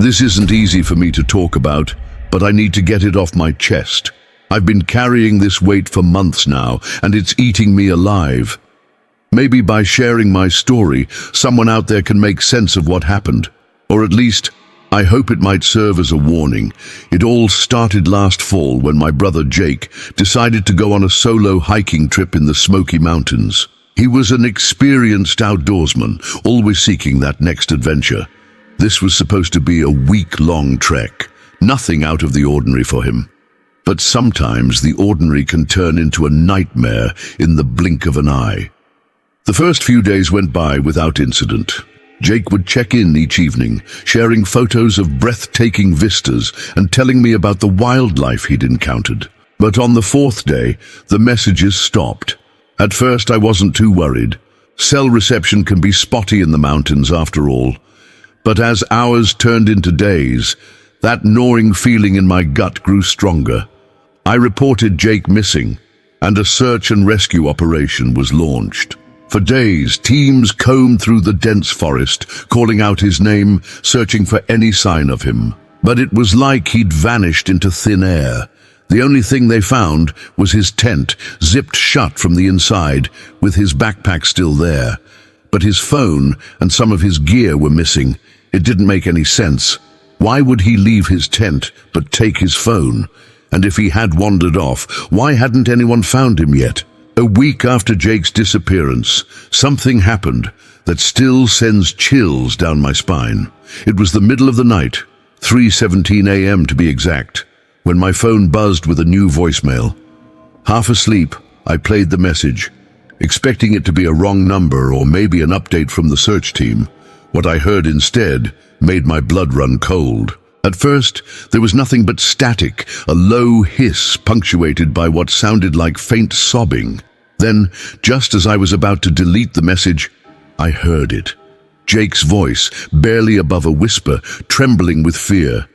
This isn't easy for me to talk about, but I need to get it off my chest. I've been carrying this weight for months now, and it's eating me alive. Maybe by sharing my story, someone out there can make sense of what happened. Or at least, I hope it might serve as a warning. It all started last fall when my brother Jake decided to go on a solo hiking trip in the Smoky Mountains. He was an experienced outdoorsman, always seeking that next adventure. This was supposed to be a week-long trek, nothing out of the ordinary for him. But sometimes the ordinary can turn into a nightmare in the blink of an eye. The first few days went by without incident. Jake would check in each evening, sharing photos of breathtaking vistas and telling me about the wildlife he'd encountered. But on the fourth day, the messages stopped. At first, I wasn't too worried. Cell reception can be spotty in the mountains after all. But as hours turned into days, that gnawing feeling in my gut grew stronger. I reported Jake missing, and a search and rescue operation was launched. For days, teams combed through the dense forest, calling out his name, searching for any sign of him. But it was like he'd vanished into thin air. The only thing they found was his tent, zipped shut from the inside, with his backpack still there. But his phone and some of his gear were missing. It didn't make any sense. Why would he leave his tent but take his phone? And if he had wandered off, why hadn't anyone found him yet? A week after Jake's disappearance, something happened that still sends chills down my spine. It was the middle of the night, 3:17 a.m. to be exact, when my phone buzzed with a new voicemail. Half asleep, I played the message, expecting it to be a wrong number or maybe an update from the search team. What I heard instead made my blood run cold. At first, there was nothing but static, a low hiss punctuated by what sounded like faint sobbing. Then, just as I was about to delete the message, I heard it. Jake's voice, barely above a whisper, trembling with fear.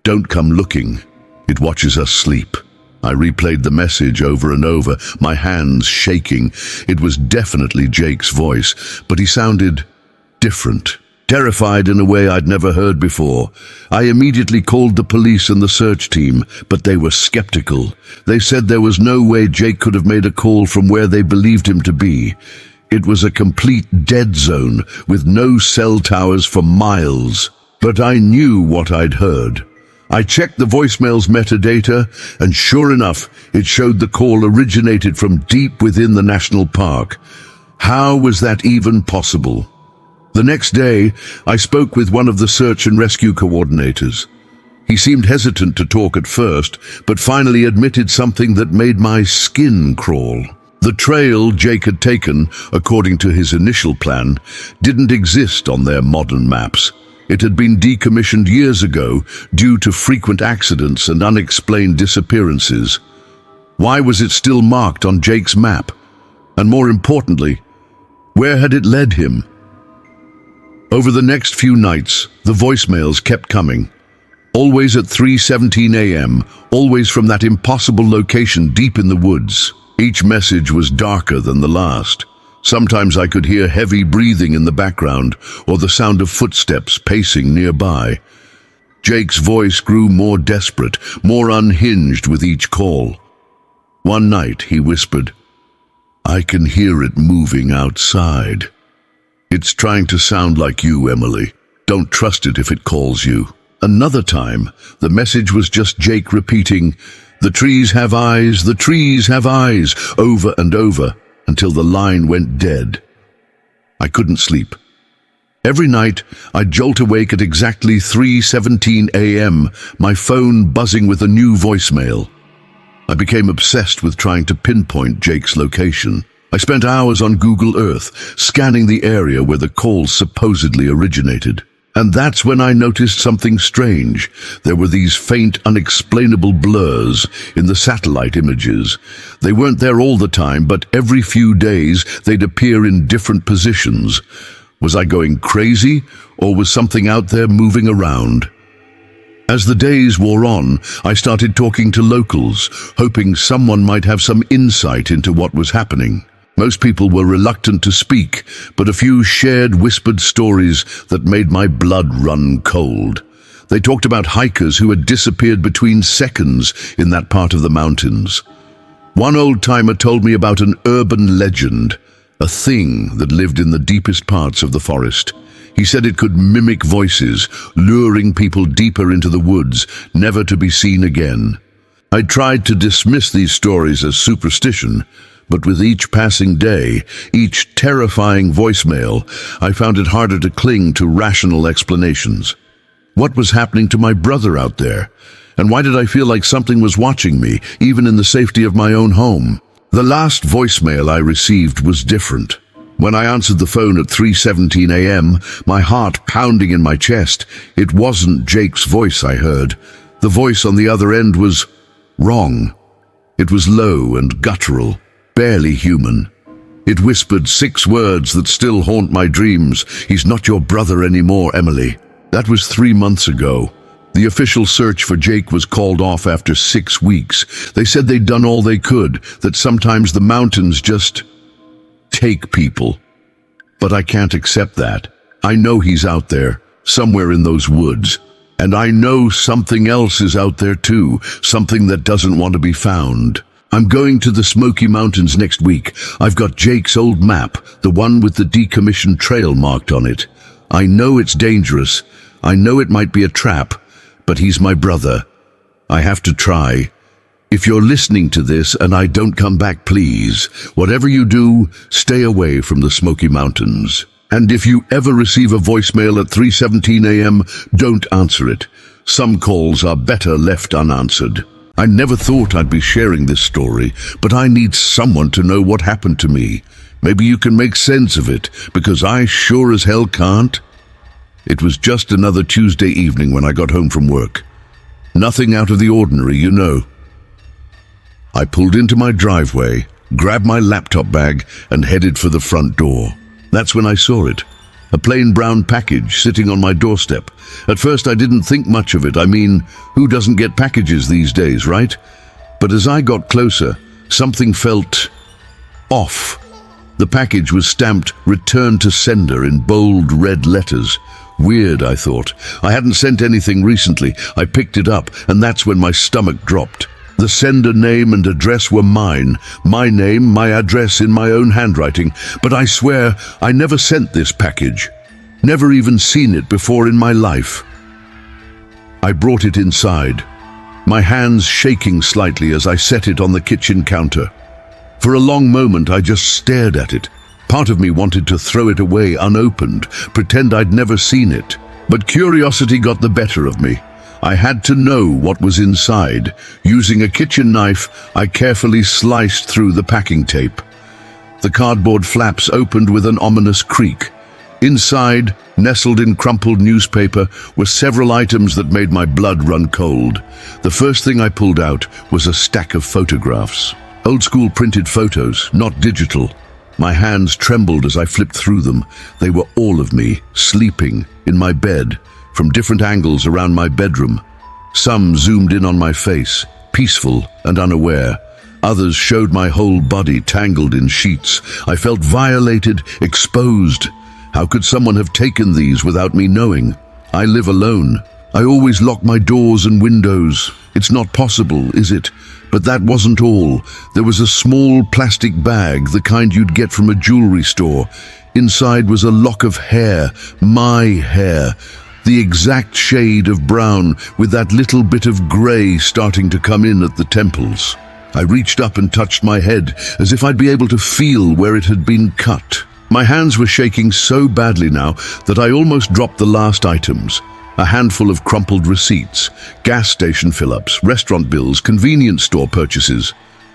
"Don't come looking. It watches us sleep." I replayed the message over and over, my hands shaking. It was definitely Jake's voice, but he sounded different. Terrified in a way I'd never heard before. I immediately called the police and the search team, but they were skeptical. They said there was no way Jake could have made a call from where they believed him to be. It was a complete dead zone, with no cell towers for miles. But I knew what I'd heard. I checked the voicemail's metadata, and sure enough, it showed the call originated from deep within the national park. How was that even possible? The next day, I spoke with one of the search and rescue coordinators. He seemed hesitant to talk at first, but finally admitted something that made my skin crawl. The trail Jake had taken, according to his initial plan, didn't exist on their modern maps. It had been decommissioned years ago due to frequent accidents and unexplained disappearances. Why was it still marked on Jake's map? And more importantly, where had it led him? Over the next few nights, the voicemails kept coming. Always at 3:17 a.m., always from that impossible location deep in the woods. Each message was darker than the last. Sometimes I could hear heavy breathing in the background or the sound of footsteps pacing nearby. Jake's voice grew more desperate, more unhinged with each call. One night, he whispered, "I can hear it moving outside. It's trying to sound like you, Emily. Don't trust it if it calls you." Another time, the message was just Jake repeating, "The trees have eyes, the trees have eyes," over and over, until the line went dead. I couldn't sleep. Every night, I'd jolt awake at exactly 3:17 a.m., my phone buzzing with a new voicemail. I became obsessed with trying to pinpoint Jake's location. I spent hours on Google Earth, scanning the area where the call supposedly originated. And that's when I noticed something strange. There were these faint, unexplainable blurs in the satellite images. They weren't there all the time, but every few days they'd appear in different positions. Was I going crazy, or was something out there moving around? As the days wore on, I started talking to locals, hoping someone might have some insight into what was happening. Most people were reluctant to speak, but a few shared whispered stories that made my blood run cold. They talked about hikers who had disappeared between seconds in that part of the mountains. One old-timer told me about an urban legend, a thing that lived in the deepest parts of the forest. He said it could mimic voices, luring people deeper into the woods, never to be seen again. I tried to dismiss these stories as superstition, but with each passing day, each terrifying voicemail, I found it harder to cling to rational explanations. What was happening to my brother out there? And why did I feel like something was watching me, even in the safety of my own home? The last voicemail I received was different. When I answered the phone at 3:17 a.m., my heart pounding in my chest, it wasn't Jake's voice I heard. The voice on the other end was wrong. It was low and guttural, barely human. It whispered 6 words that still haunt my dreams. "He's not your brother anymore, Emily." That was 3 months ago. The official search for Jake was called off after 6 weeks. They said they'd done all they could, that sometimes the mountains just take people. But I can't accept that. I know he's out there, somewhere in those woods. And I know something else is out there too, something that doesn't want to be found. I'm going to the Smoky Mountains next week. I've got Jake's old map, the one with the decommissioned trail marked on it. I know it's dangerous. I know it might be a trap, but he's my brother. I have to try. If you're listening to this and I don't come back, please, whatever you do, stay away from the Smoky Mountains. And if you ever receive a voicemail at 3:17 a.m., don't answer it. Some calls are better left unanswered. I never thought I'd be sharing this story, but I need someone to know what happened to me. Maybe you can make sense of it, because I sure as hell can't. It was just another Tuesday evening when I got home from work. Nothing out of the ordinary, you know. I pulled into my driveway, grabbed my laptop bag, and headed for the front door. That's when I saw it. A plain brown package sitting on my doorstep. At first I didn't think much of it. I mean, who doesn't get packages these days, right? But as I got closer, something felt off. The package was stamped "Return to Sender" in bold red letters. Weird, I thought. I hadn't sent anything recently. I picked it up, and that's when my stomach dropped. The sender name and address were mine. My name, my address in my own handwriting. But I swear I never sent this package. Never even seen it before in my life. I brought it inside, my hands shaking slightly as I set it on the kitchen counter. For a long moment I just stared at it. Part of me wanted to throw it away unopened, pretend I'd never seen it. But curiosity got the better of me. I had to know what was inside. Using a kitchen knife, I carefully sliced through the packing tape. The cardboard flaps opened with an ominous creak. Inside, nestled in crumpled newspaper, were several items that made my blood run cold. The first thing I pulled out was a stack of photographs. Old-school printed photos, not digital. My hands trembled as I flipped through them. They were all of me, sleeping, in my bed, from different angles around my bedroom. Some zoomed in on my face, peaceful and unaware. Others showed my whole body tangled in sheets. I felt violated, exposed. How could someone have taken these without me knowing? I live alone. I always lock my doors and windows. It's not possible, is it? But that wasn't all. There was a small plastic bag, the kind you'd get from a jewelry store. Inside was a lock of hair, my hair. The exact shade of brown, with that little bit of grey starting to come in at the temples. I reached up and touched my head, as if I'd be able to feel where it had been cut. My hands were shaking so badly now that I almost dropped the last items. A handful of crumpled receipts, gas station fill-ups, restaurant bills, convenience store purchases.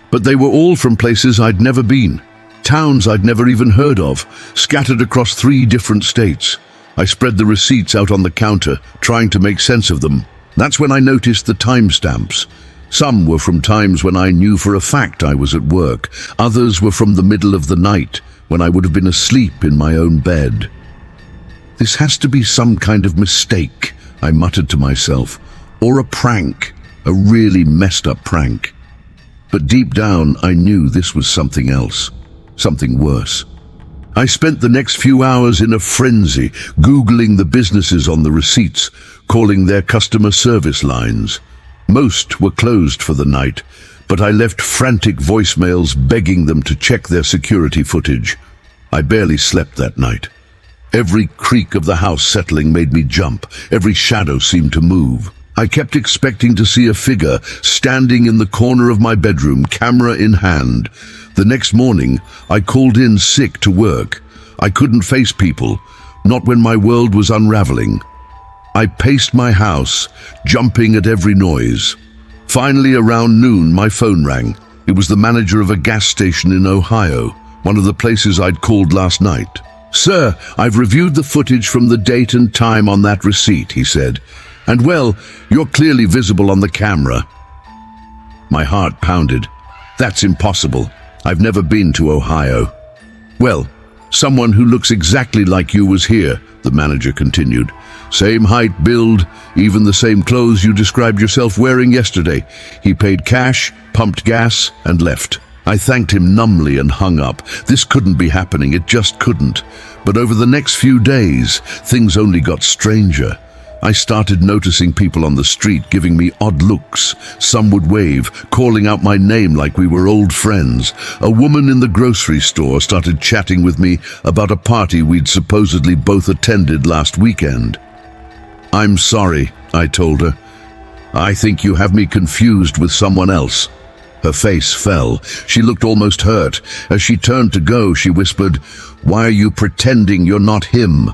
But they were all from places I'd never been. Towns I'd never even heard of, scattered across 3 different states. I spread the receipts out on the counter, trying to make sense of them. That's when I noticed the timestamps. Some were from times when I knew for a fact I was at work. Others were from the middle of the night, when I would have been asleep in my own bed. This has to be some kind of mistake, I muttered to myself, or a prank, a really messed up prank. But deep down, I knew this was something else, something worse. I spent the next few hours in a frenzy, Googling the businesses on the receipts, calling their customer service lines. Most were closed for the night, but I left frantic voicemails begging them to check their security footage. I barely slept that night. Every creak of the house settling made me jump. Every shadow seemed to move. I kept expecting to see a figure standing in the corner of my bedroom, camera in hand. The next morning, I called in sick to work. I couldn't face people, not when my world was unraveling. I paced my house, jumping at every noise. Finally, around noon, my phone rang. It was the manager of a gas station in Ohio, one of the places I'd called last night. "Sir, I've reviewed the footage from the date and time on that receipt," he said. "And well, you're clearly visible on the camera." My heart pounded. "That's impossible. I've never been to Ohio." "Well, someone who looks exactly like you was here," the manager continued. "Same height, build, even the same clothes you described yourself wearing yesterday. He paid cash, pumped gas, and left." I thanked him numbly and hung up. This couldn't be happening, it just couldn't. But over the next few days, things only got stranger. I started noticing people on the street giving me odd looks. Some would wave, calling out my name like we were old friends. A woman in the grocery store started chatting with me about a party we'd supposedly both attended last weekend. "I'm sorry," I told her. "I think you have me confused with someone else." Her face fell. She looked almost hurt. As she turned to go, she whispered, "Why are you pretending you're not him?"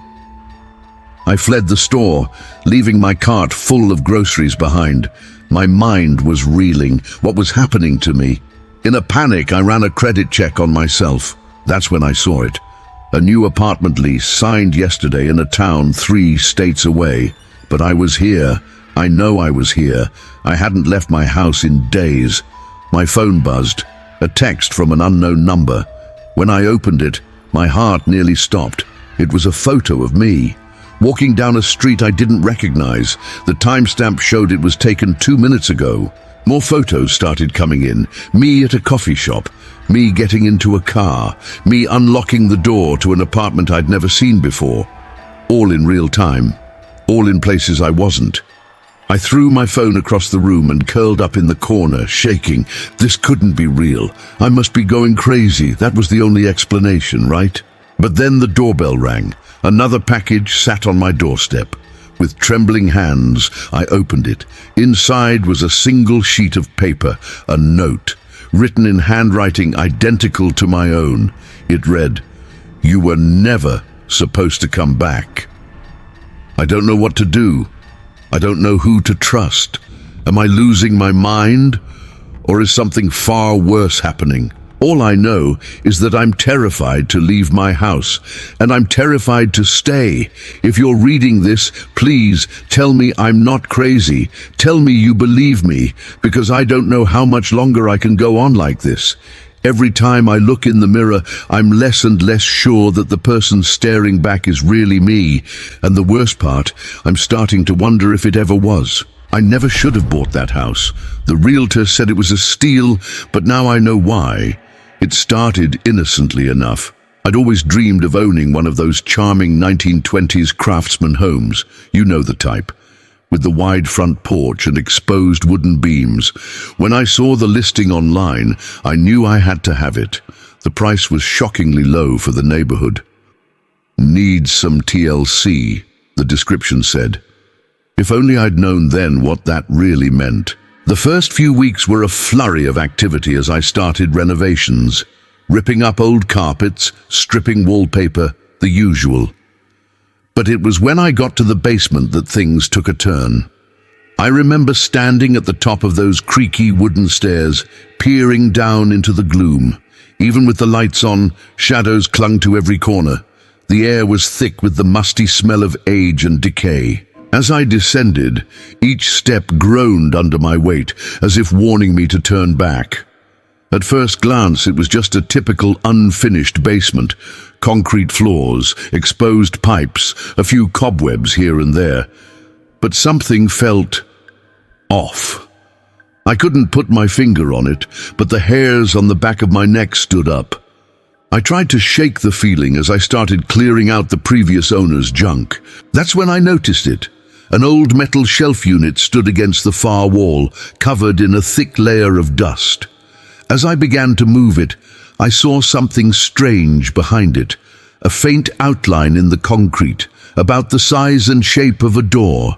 I fled the store, leaving my cart full of groceries behind. My mind was reeling. What was happening to me? In a panic, I ran a credit check on myself. That's when I saw it. A new apartment lease signed yesterday in a town 3 states away. But I was here. I know I was here. I hadn't left my house in days. My phone buzzed. A text from an unknown number. When I opened it, my heart nearly stopped. It was a photo of me, walking down a street I didn't recognize. The timestamp showed it was taken 2 minutes ago. More photos started coming in. Me at a coffee shop. Me getting into a car. Me unlocking the door to an apartment I'd never seen before. All in real time. All in places I wasn't. I threw my phone across the room and curled up in the corner, shaking. This couldn't be real. I must be going crazy. That was the only explanation, right? But then the doorbell rang. Another package sat on my doorstep. With trembling hands, I opened it. Inside was a single sheet of paper, a note, written in handwriting identical to my own. It read, "You were never supposed to come back." I don't know what to do. I don't know who to trust. Am I losing my mind? Or is something far worse happening? All I know is that I'm terrified to leave my house, and I'm terrified to stay. If you're reading this, please tell me I'm not crazy. Tell me you believe me, because I don't know how much longer I can go on like this. Every time I look in the mirror, I'm less and less sure that the person staring back is really me. And the worst part, I'm starting to wonder if it ever was. I never should have bought that house. The realtor said it was a steal, but now I know why. It started innocently enough. I'd always dreamed of owning one of those charming 1920s craftsman homes. You know the type. With the wide front porch and exposed wooden beams. When I saw the listing online, I knew I had to have it. The price was shockingly low for the neighborhood. "Needs some TLC," the description said. If only I'd known then what that really meant. The first few weeks were a flurry of activity as I started renovations. Ripping up old carpets, stripping wallpaper, the usual. But it was when I got to the basement that things took a turn. I remember standing at the top of those creaky wooden stairs, peering down into the gloom. Even with the lights on, shadows clung to every corner. The air was thick with the musty smell of age and decay. As I descended, each step groaned under my weight, as if warning me to turn back. At first glance, it was just a typical unfinished basement. Concrete floors, exposed pipes, a few cobwebs here and there. But something felt off. I couldn't put my finger on it, but the hairs on the back of my neck stood up. I tried to shake the feeling as I started clearing out the previous owner's junk. That's when I noticed it. An old metal shelf unit stood against the far wall, covered in a thick layer of dust. As I began to move it, I saw something strange behind it, a faint outline in the concrete, about the size and shape of a door.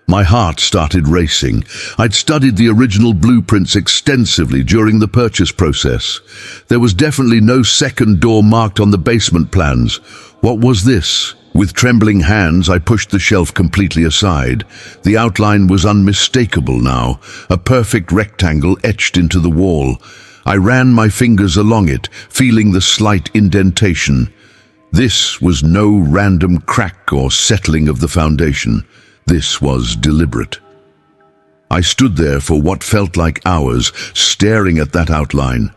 My heart started racing. I'd studied the original blueprints extensively during the purchase process. There was definitely no second door marked on the basement plans. What was this? With trembling hands, I pushed the shelf completely aside. The outline was unmistakable now, a perfect rectangle etched into the wall. I ran my fingers along it, feeling the slight indentation. This was no random crack or settling of the foundation. This was deliberate. I stood there for what felt like hours, staring at that outline.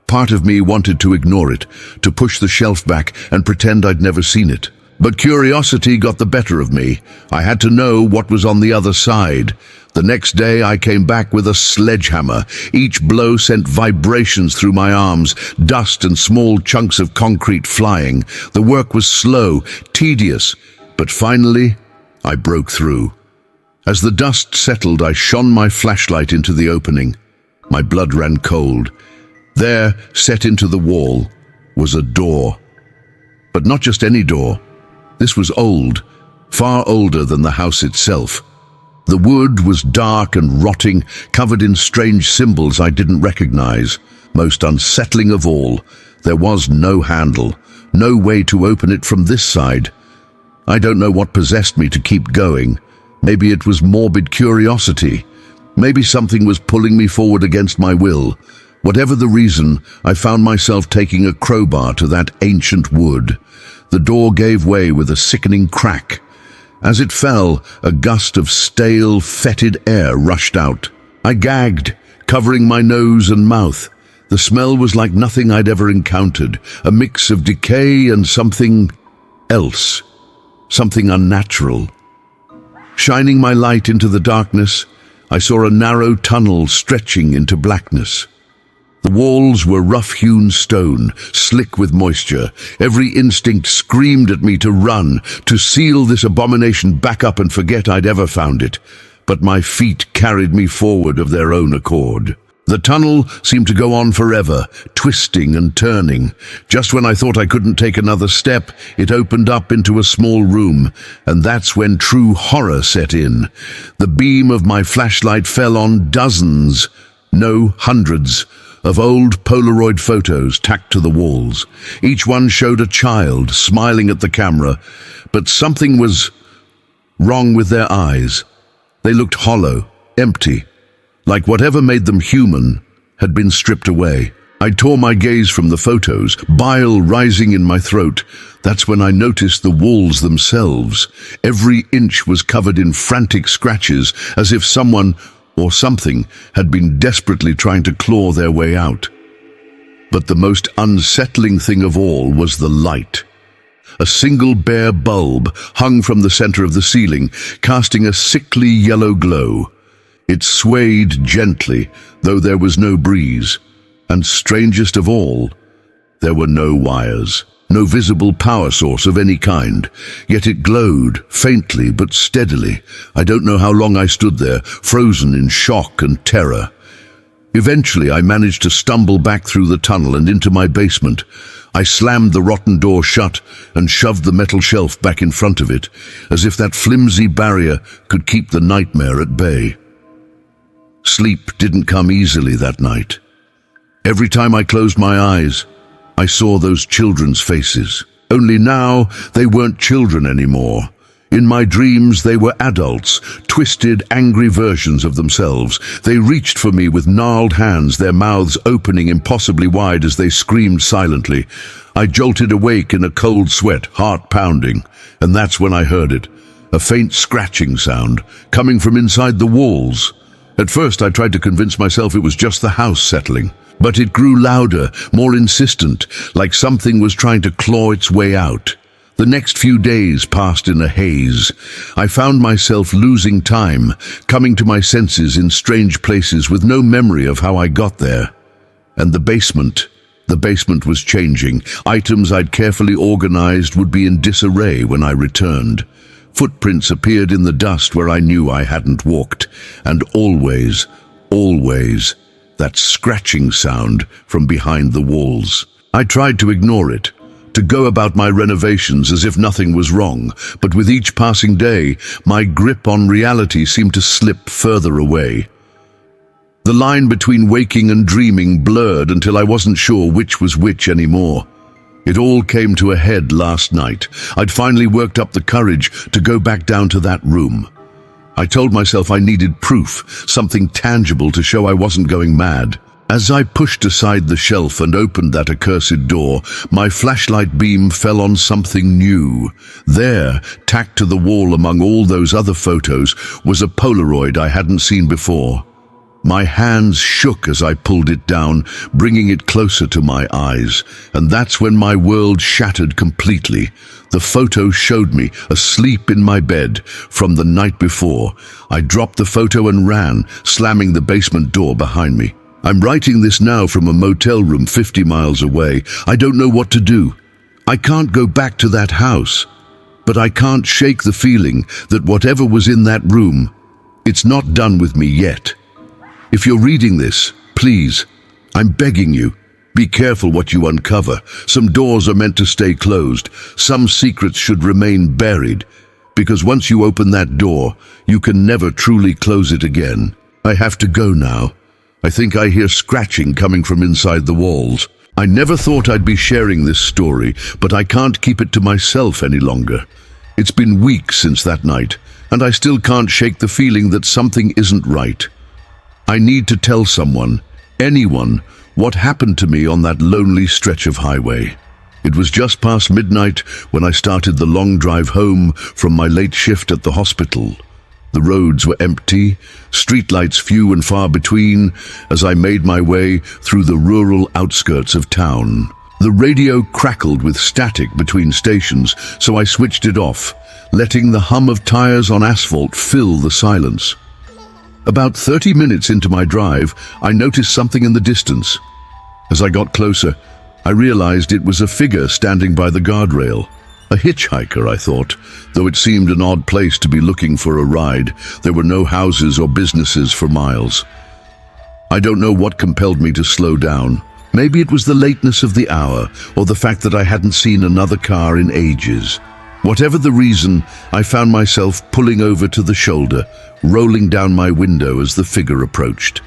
Part of me wanted to ignore it, to push the shelf back and pretend I'd never seen it. But curiosity got the better of me. I had to know what was on the other side. The next day I came back with a sledgehammer. Each blow sent vibrations through my arms, dust and small chunks of concrete flying. The work was slow, tedious, but finally I broke through. As the dust settled, I shone my flashlight into the opening. My blood ran cold. There, set into the wall, was a door. But not just any door. This was old, far older than the house itself. The wood was dark and rotting, covered in strange symbols I didn't recognize. Most unsettling of all, there was no handle, no way to open it from this side. I don't know what possessed me to keep going. Maybe it was morbid curiosity. Maybe something was pulling me forward against my will. Whatever the reason, I found myself taking a crowbar to that ancient wood. The door gave way with a sickening crack. As it fell, a gust of stale, fetid air rushed out. I gagged, covering my nose and mouth. The smell was like nothing I'd ever encountered, a mix of decay and something else, something unnatural. Shining my light into the darkness, I saw a narrow tunnel stretching into blackness. The walls were rough-hewn stone, slick with moisture. Every instinct screamed at me to run, to seal this abomination back up and forget I'd ever found it. But my feet carried me forward of their own accord. The tunnel seemed to go on forever, twisting and turning. Just when I thought I couldn't take another step, it opened up into a small room, and that's when true horror set in. The beam of my flashlight fell on dozens, no hundreds, of old Polaroid photos tacked to the walls. Each one showed a child smiling at the camera, but something was wrong with their eyes. They looked hollow, empty, like whatever made them human had been stripped away. I tore my gaze from the photos, bile rising in my throat. That's when I noticed the walls themselves. Every inch was covered in frantic scratches, as if someone or something had been desperately trying to claw their way out. But the most unsettling thing of all was the light. A single bare bulb hung from the center of the ceiling, casting a sickly yellow glow. It swayed gently, though there was no breeze. And strangest of all, there were no wires. No visible power source of any kind, yet it glowed, faintly but steadily. I don't know how long I stood there, frozen in shock and terror. Eventually, I managed to stumble back through the tunnel and into my basement. I slammed the rotten door shut and shoved the metal shelf back in front of it, as if that flimsy barrier could keep the nightmare at bay. Sleep didn't come easily that night. Every time I closed my eyes, I saw those children's faces. Only now, they weren't children anymore. In my dreams, they were adults, twisted, angry versions of themselves. They reached for me with gnarled hands, their mouths opening impossibly wide as they screamed silently. I jolted awake in a cold sweat, heart pounding, and that's when I heard it. A faint scratching sound, coming from inside the walls. At first, I tried to convince myself it was just the house settling. But it grew louder, more insistent, like something was trying to claw its way out. The next few days passed in a haze. I found myself losing time, coming to my senses in strange places with no memory of how I got there. And the basement, The basement was changing. Items I'd carefully organized would be in disarray when I returned. Footprints appeared in the dust where I knew I hadn't walked. And always, that scratching sound from behind the walls. I tried to ignore it, to go about my renovations as if nothing was wrong, but with each passing day, my grip on reality seemed to slip further away. The line between waking and dreaming blurred until I wasn't sure which was which anymore. It all came to a head last night. I'd finally worked up the courage to go back down to that room. I told myself I needed proof, something tangible to show I wasn't going mad. As I pushed aside the shelf and opened that accursed door, my flashlight beam fell on something new. There, tacked to the wall among all those other photos, was a Polaroid I hadn't seen before. My hands shook as I pulled it down, bringing it closer to my eyes, and that's when my world shattered completely. The photo showed me, asleep in my bed, from the night before. I dropped the photo and ran, slamming the basement door behind me. I'm writing this now from a motel room 50 miles away. I don't know what to do. I can't go back to that house, but I can't shake the feeling that whatever was in that room, it's not done with me yet. If you're reading this, please, I'm begging you, be careful what you uncover. Some doors are meant to stay closed. Some secrets should remain buried, because once you open that door, you can never truly close it again. I have to go now. I think I hear scratching coming from inside the walls. I never thought I'd be sharing this story, but I can't keep it to myself any longer. It's been weeks since that night, and I still can't shake the feeling that something isn't right. I need to tell someone, anyone, what happened to me on that lonely stretch of highway. It was just past midnight when I started the long drive home from my late shift at the hospital. The roads were empty, streetlights few and far between, as I made my way through the rural outskirts of town. The radio crackled with static between stations, so I switched it off, letting the hum of tires on asphalt fill the silence. About 30 minutes into my drive, I noticed something in the distance. As I got closer, I realized it was a figure standing by the guardrail. A hitchhiker, I thought, though it seemed an odd place to be looking for a ride. There were no houses or businesses for miles. I don't know what compelled me to slow down. Maybe it was the lateness of the hour, or the fact that I hadn't seen another car in ages. Whatever the reason, I found myself pulling over to the shoulder, rolling down my window as the figure approached.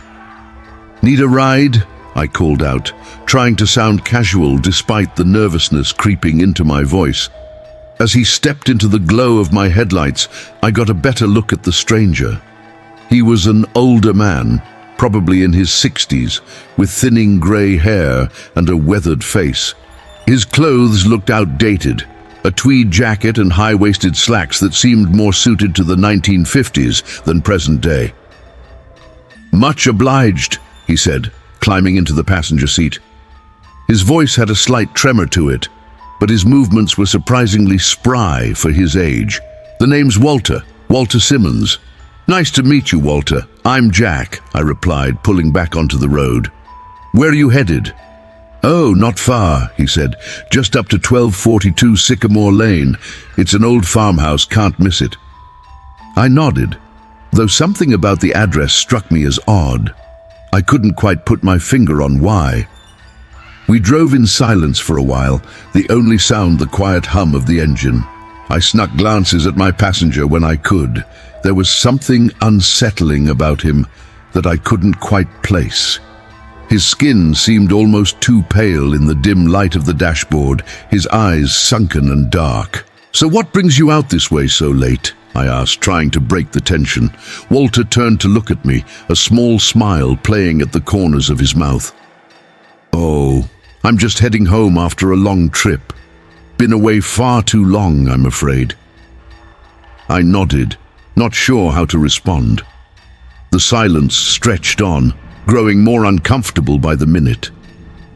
"Need a ride?" I called out, trying to sound casual despite the nervousness creeping into my voice. As he stepped into the glow of my headlights, I got a better look at the stranger. He was an older man, probably in his 60s, with thinning grey hair and a weathered face. His clothes looked outdated, a tweed jacket and high-waisted slacks that seemed more suited to the 1950s than present day. "Much obliged," he said, climbing into the passenger seat. His voice had a slight tremor to it, but his movements were surprisingly spry for his age. "The name's Walter Simmons." "Nice to meet you, Walter. I'm Jack," I replied, pulling back onto the road. "Where are you headed?" "Oh, not far," he said. "Just up to 1242 Sycamore Lane. It's an old farmhouse, can't miss it." I nodded, though something about the address struck me as odd. I couldn't quite put my finger on why. We drove in silence for a while, the only sound the quiet hum of the engine. I snuck glances at my passenger when I could. There was something unsettling about him that I couldn't quite place. His skin seemed almost too pale in the dim light of the dashboard, his eyes sunken and dark. "So what brings you out this way so late?" I asked, trying to break the tension. Walter turned to look at me, a small smile playing at the corners of his mouth. "Oh, I'm just heading home after a long trip. Been away far too long, I'm afraid." I nodded, not sure how to respond. The silence stretched on, growing more uncomfortable by the minute.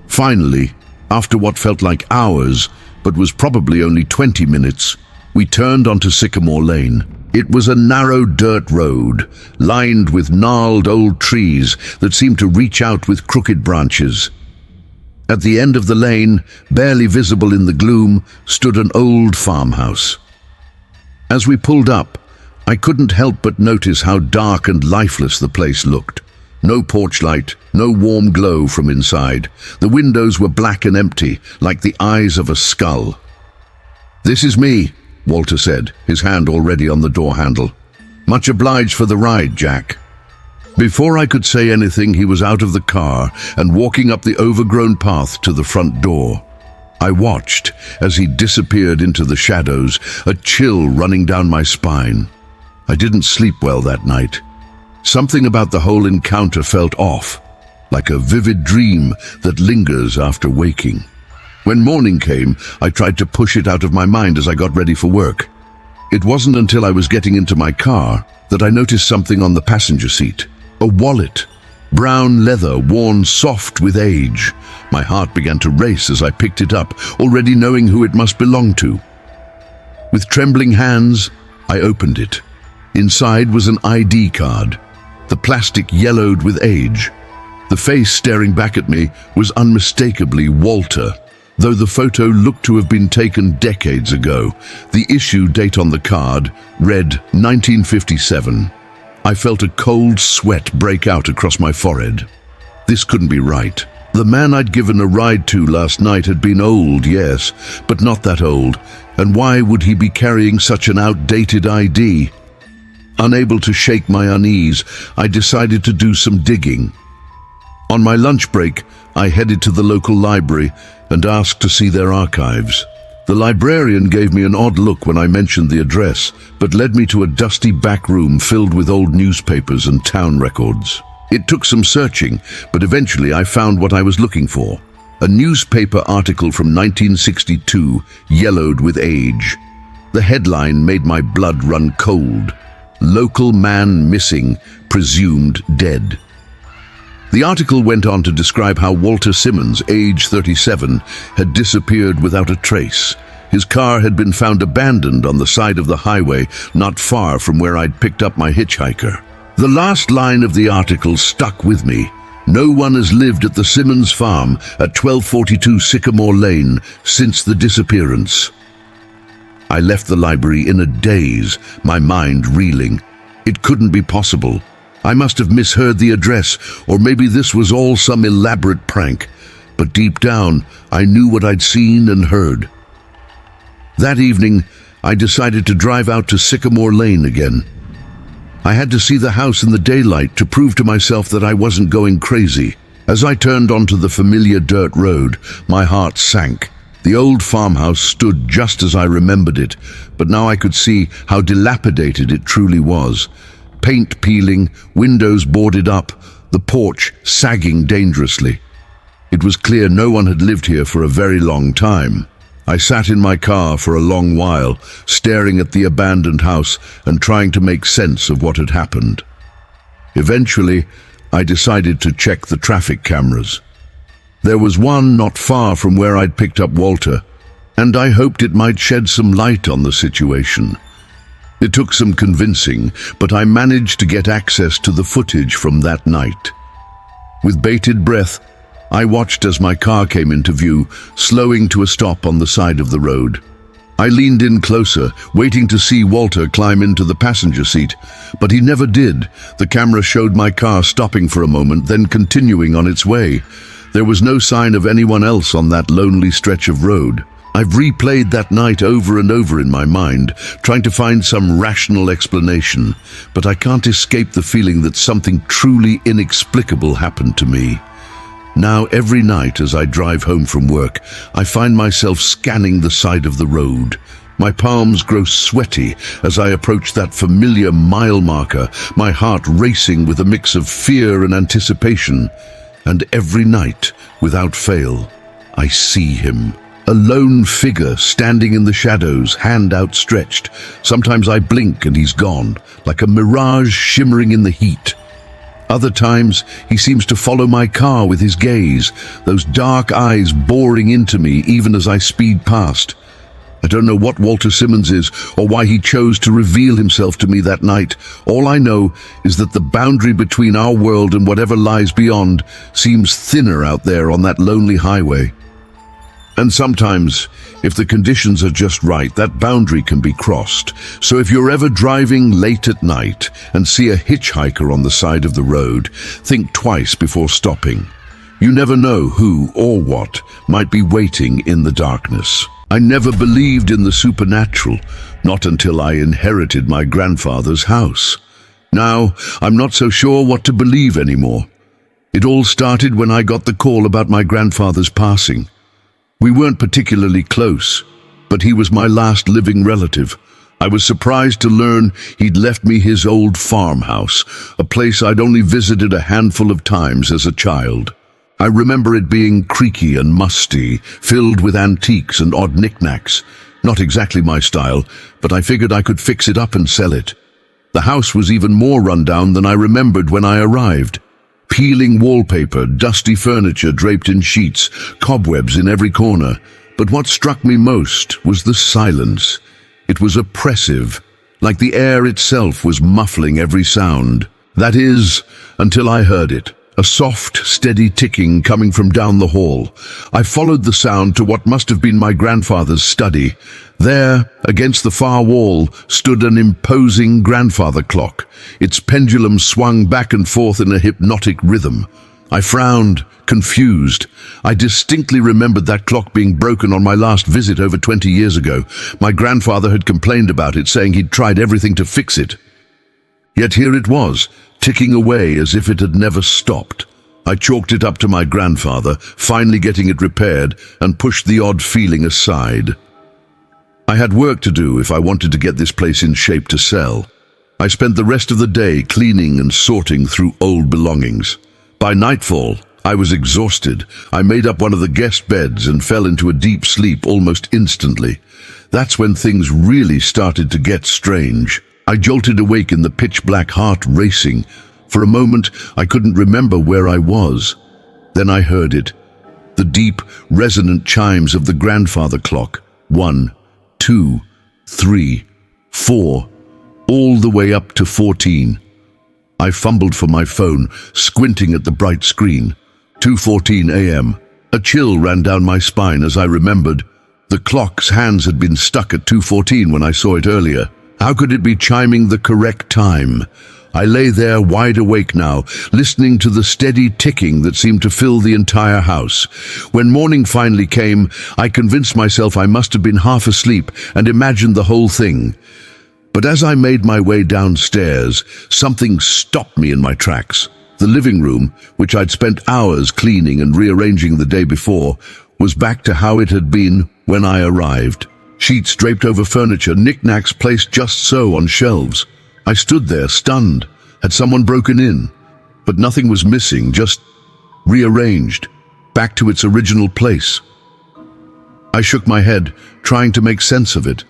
Finally, after what felt like hours, but was probably only 20 minutes, we turned onto Sycamore Lane. It was a narrow dirt road, lined with gnarled old trees that seemed to reach out with crooked branches. At the end of the lane, barely visible in the gloom, stood an old farmhouse. As we pulled up, I couldn't help but notice how dark and lifeless the place looked. No porch light, no warm glow from inside. The windows were black and empty, like the eyes of a skull. "This is me," Walter said, his hand already on the door handle. "Much obliged for the ride, Jack." Before I could say anything, he was out of the car and walking up the overgrown path to the front door. I watched as he disappeared into the shadows, a chill running down my spine. I didn't sleep well that night. Something about the whole encounter felt off, like a vivid dream that lingers after waking. When morning came, I tried to push it out of my mind as I got ready for work. It wasn't until I was getting into my car that I noticed something on the passenger seat. A wallet, brown leather worn soft with age. My heart began to race as I picked it up, already knowing who it must belong to. With trembling hands, I opened it. Inside was an ID card. The plastic yellowed with age. The face staring back at me was unmistakably Walter, though the photo looked to have been taken decades ago. The issue date on the card read 1957. I felt a cold sweat break out across my forehead. This couldn't be right. The man I'd given a ride to last night had been old, yes, but not that old. And why would he be carrying such an outdated ID? Unable to shake my unease, I decided to do some digging. On my lunch break, I headed to the local library and asked to see their archives. The librarian gave me an odd look when I mentioned the address, but led me to a dusty back room filled with old newspapers and town records. It took some searching, but eventually I found what I was looking for. A newspaper article from 1962, yellowed with age. The headline made my blood run cold. "Local man missing, presumed dead." The article went on to describe how Walter Simmons, age 37, had disappeared without a trace. His car had been found abandoned on the side of the highway, not far from where I'd picked up my hitchhiker. The last line of the article stuck with me. "No one has lived at the Simmons farm at 1242 Sycamore Lane since the disappearance." I left the library in a daze, my mind reeling. It couldn't be possible. I must have misheard the address, or maybe this was all some elaborate prank. But deep down, I knew what I'd seen and heard. That evening, I decided to drive out to Sycamore Lane again. I had to see the house in the daylight to prove to myself that I wasn't going crazy. As I turned onto the familiar dirt road, my heart sank. The old farmhouse stood just as I remembered it, but now I could see how dilapidated it truly was. Paint peeling, windows boarded up, the porch sagging dangerously. It was clear no one had lived here for a very long time. I sat in my car for a long while, staring at the abandoned house and trying to make sense of what had happened. Eventually, I decided to check the traffic cameras. There was one not far from where I'd picked up Walter, and I hoped it might shed some light on the situation. It took some convincing, but I managed to get access to the footage from that night. With bated breath, I watched as my car came into view, slowing to a stop on the side of the road. I leaned in closer, waiting to see Walter climb into the passenger seat, but he never did. The camera showed my car stopping for a moment, then continuing on its way. There was no sign of anyone else on that lonely stretch of road. I've replayed that night over and over in my mind, trying to find some rational explanation, but I can't escape the feeling that something truly inexplicable happened to me. Now, every night as I drive home from work, I find myself scanning the side of the road. My palms grow sweaty as I approach that familiar mile marker, my heart racing with a mix of fear and anticipation. And every night, without fail, I see him. A lone figure standing in the shadows, hand outstretched. Sometimes I blink and he's gone, like a mirage shimmering in the heat. Other times, he seems to follow my car with his gaze, those dark eyes boring into me even as I speed past. I don't know what Walter Simmons is or why he chose to reveal himself to me that night. All I know is that the boundary between our world and whatever lies beyond seems thinner out there on that lonely highway. And sometimes, if the conditions are just right, that boundary can be crossed. So if you're ever driving late at night and see a hitchhiker on the side of the road, think twice before stopping. You never know who or what might be waiting in the darkness. I never believed in the supernatural, not until I inherited my grandfather's house. Now, I'm not so sure what to believe anymore. It all started when I got the call about my grandfather's passing. We weren't particularly close, but he was my last living relative. I was surprised to learn he'd left me his old farmhouse, a place I'd only visited a handful of times as a child. I remember it being creaky and musty, filled with antiques and odd knickknacks. Not exactly my style, but I figured I could fix it up and sell it. The house was even more rundown than I remembered when I arrived. Peeling wallpaper, dusty furniture draped in sheets, cobwebs in every corner. But what struck me most was the silence. It was oppressive, like the air itself was muffling every sound. That is, until I heard it. A soft, steady ticking coming from down the hall. I followed the sound to what must have been my grandfather's study. There, against the far wall, stood an imposing grandfather clock. Its pendulum swung back and forth in a hypnotic rhythm. I frowned, confused. I distinctly remembered that clock being broken on my last visit over 20 years ago. My grandfather had complained about it, saying he'd tried everything to fix it. Yet here it was, ticking away as if it had never stopped. I chalked it up to my grandfather, finally getting it repaired, and pushed the odd feeling aside. I had work to do if I wanted to get this place in shape to sell. I spent the rest of the day cleaning and sorting through old belongings. By nightfall, I was exhausted. I made up one of the guest beds and fell into a deep sleep almost instantly. That's when things really started to get strange. I jolted awake in the pitch-black, heart racing. For a moment, I couldn't remember where I was. Then I heard it. The deep, resonant chimes of the grandfather clock. 1, 2, 3, 4, all the way up to 14. I fumbled for my phone, squinting at the bright screen. 2:14 a.m. A chill ran down my spine as I remembered. The clock's hands had been stuck at 2:14 when I saw it earlier. How could it be chiming the correct time? I lay there wide awake now, listening to the steady ticking that seemed to fill the entire house. When morning finally came, I convinced myself I must have been half asleep and imagined the whole thing. But as I made my way downstairs, something stopped me in my tracks. The living room, which I'd spent hours cleaning and rearranging the day before, was back to how it had been when I arrived. Sheets draped over furniture, knickknacks placed just so on shelves. I stood there, stunned. Had someone broken in? But nothing was missing, just rearranged, back to its original place. I shook my head, trying to make sense of it.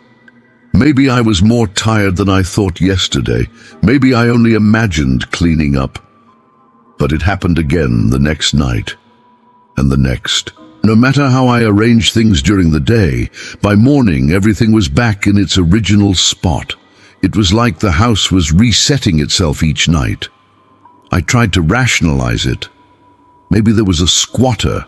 Maybe I was more tired than I thought yesterday. Maybe I only imagined cleaning up. But it happened again the next night, and the next. No matter how I arranged things during the day, by morning everything was back in its original spot. It was like the house was resetting itself each night. I tried to rationalize it. Maybe there was a squatter,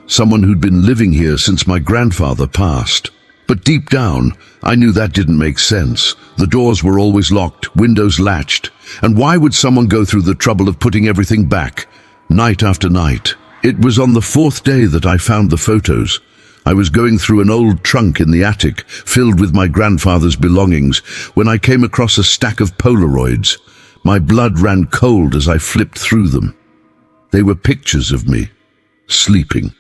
someone who'd been living here since my grandfather passed. But deep down, I knew that didn't make sense. The doors were always locked, windows latched. And why would someone go through the trouble of putting everything back, night after night? It was on the fourth day that I found the photos. I was going through an old trunk in the attic, filled with my grandfather's belongings, when I came across a stack of Polaroids. My blood ran cold as I flipped through them. They were pictures of me, sleeping,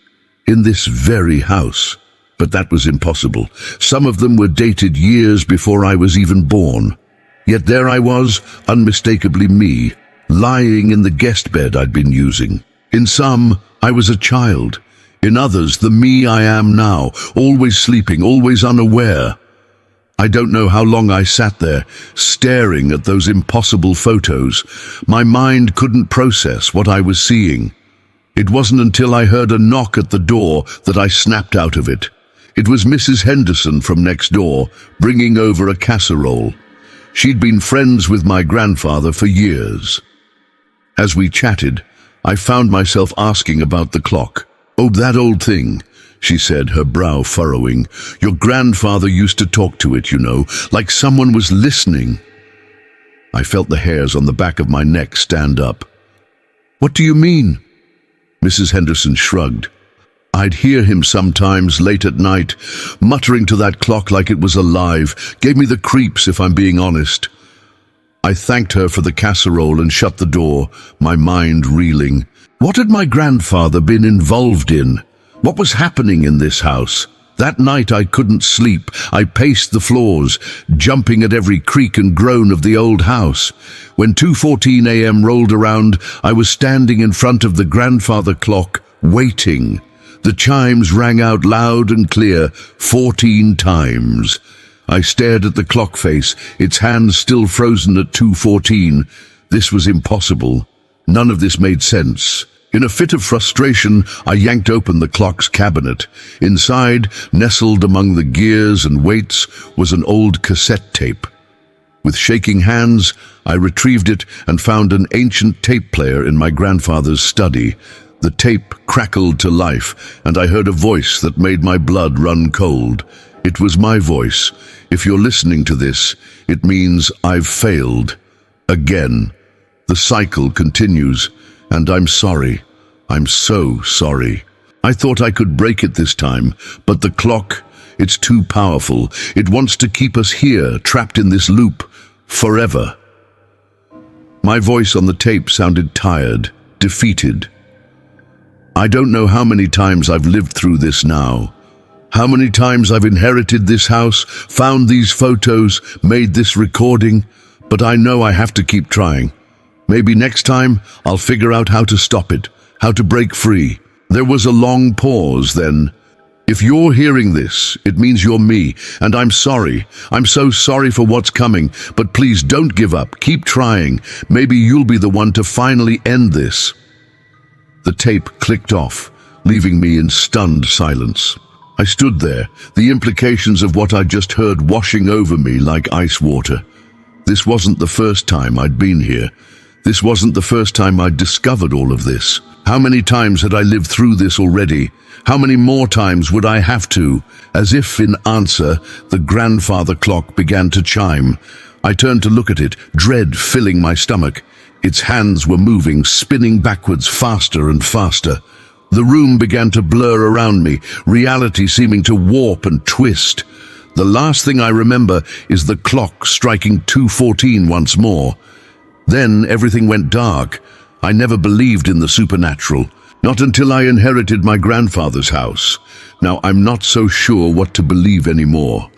in this very house. But that was impossible. Some of them were dated years before I was even born. Yet there I was, unmistakably me, lying in the guest bed I'd been using. In some, I was a child. In others, the me I am now, always sleeping, always unaware. I don't know how long I sat there, staring at those impossible photos. My mind couldn't process what I was seeing. It wasn't until I heard a knock at the door that I snapped out of it. It was Mrs. Henderson from next door, bringing over a casserole. She'd been friends with my grandfather for years. As we chatted, I found myself asking about the clock. "Oh, that old thing," she said, her brow furrowing. "Your grandfather used to talk to it, you know, like someone was listening." I felt the hairs on the back of my neck stand up. "What do you mean?" Mrs. Henderson shrugged. "I'd hear him sometimes late at night, muttering to that clock like it was alive. Gave me the creeps, if I'm being honest." I thanked her for the casserole and shut the door, my mind reeling. What had my grandfather been involved in? What was happening in this house? That night I couldn't sleep. I paced the floors, jumping at every creak and groan of the old house. When 2:14 a.m. rolled around, I was standing in front of the grandfather clock, waiting. The chimes rang out loud and clear, 14 times. I stared at the clock face, its hands still frozen at 2:14. This was impossible. None of this made sense. In a fit of frustration, I yanked open the clock's cabinet. Inside, nestled among the gears and weights, was an old cassette tape. With shaking hands, I retrieved it and found an ancient tape player in my grandfather's study. The tape crackled to life, and I heard a voice that made my blood run cold. It was my voice. "If you're listening to this, it means I've failed. Again. The cycle continues, and I'm sorry. I'm so sorry. I thought I could break it this time, but the clock, it's too powerful. It wants to keep us here, trapped in this loop, forever." My voice on the tape sounded tired, defeated. I don't know how many times I've lived through this now. How many times I've inherited this house, found these photos, made this recording, but I know I have to keep trying. Maybe next time I'll figure out how to stop it, how to break free. There was a long pause then. "If you're hearing this, it means you're me, and I'm sorry. I'm so sorry for what's coming, but please don't give up. Keep trying. Maybe you'll be the one to finally end this." The tape clicked off, leaving me in stunned silence. I stood there, the implications of what I'd just heard washing over me like ice water. This wasn't the first time I'd been here. This wasn't the first time I'd discovered all of this. How many times had I lived through this already? How many more times would I have to? As if in answer, the grandfather clock began to chime. I turned to look at it, dread filling my stomach. Its hands were moving, spinning backwards faster and faster. The room began to blur around me, reality seeming to warp and twist. The last thing I remember is the clock striking 2:14 once more. Then everything went dark. I never believed in the supernatural, not until I inherited my grandfather's house. Now I'm not so sure what to believe anymore.